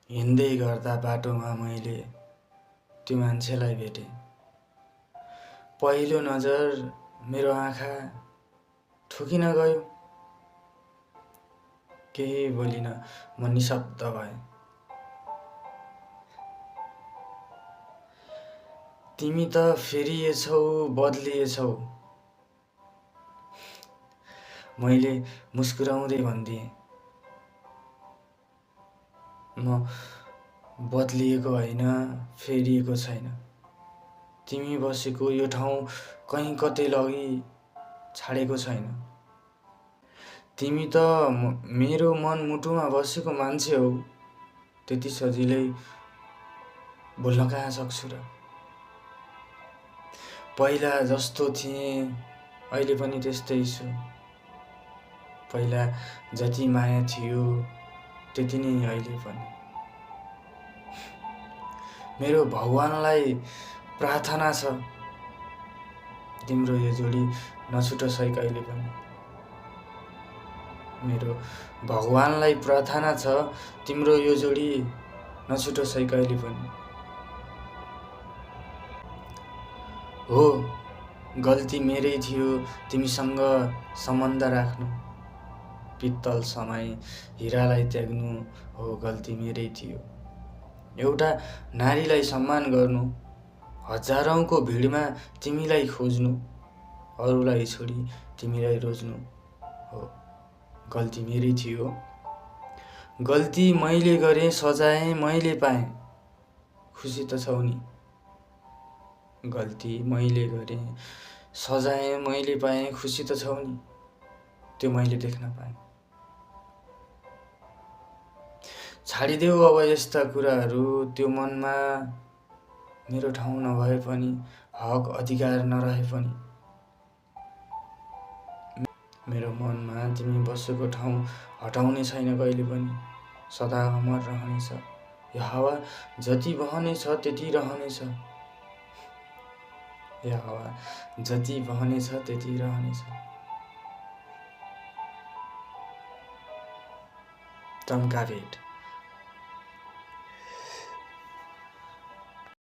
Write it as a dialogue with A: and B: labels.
A: हिँड्दै गर्दा बाटोमा मैले त्यो मान्छेलाई भेटेँ। पहिलो नजर मेरो आँखा ठोकिन गयो। केही बोलिन, म निशब्द भएँ। तिमी त फेरिएछौ, बदलिएछौ, मैले मुस्कुराउँदै भनिदिएँ। म बदलिएको होइन, फेरिएको छैन। तिमी बसेको यो ठाउँ कहीँ कतै लगी छाडेको छैन। तिमी त मेरो मनमुटुमा बसेको मान्छे हौ। त्यति सजिलै भुल्न कहाँ सक्छु र। पहिला जस्तो थिएँ अहिले पनि त्यस्तै छु। पहिला जति माया थियो त्यति नै अहिले पनि। मेरो भगवानलाई प्रार्थना छ तिम्रो यो जोडी नछुटोस् है कहिले पनि। मेरो भगवानलाई प्रार्थना छ तिम्रो यो जोडी नछुटोस् है कहिले पनि। हो, गल्ती मेरै थियो तिमीसँग सम्बन्ध राख्नु। पित्तल समाई हिरालाई त्याग्नु हो गल्ती मेरै थियो। एउटा नारीलाई सम्मान गर्नु, हजारौंको भिडमा तिमीलाई खोज्नु, अरूलाई छोडी तिमीलाई रोज्नु हो गल्ती मेरै थियो। गल्ती मैले गरेँ, सजाय मैले पाएँ, खुसी त छौ नि। गल्ती मैले गरेँ, सजाय मैले पाएँ, खुसी त छौ नि। त्यो मैले देख्न पाएँ। छाडिदेऊ अब यस्ता कुराहरू। त्यो मनमा मेरो ठाउँ नभए पनि, हक अधिकार नरहे पनि। मेरो मनमा तिमी बसेको ठाउँ हटाउने छैन कहिले पनि। सदा अमर रहनेछ। यो हावा जति बहनेछ त्यति रहनेछ। यो हावा जति बहनेछ त्यति रहनेछ। चम्का भेट।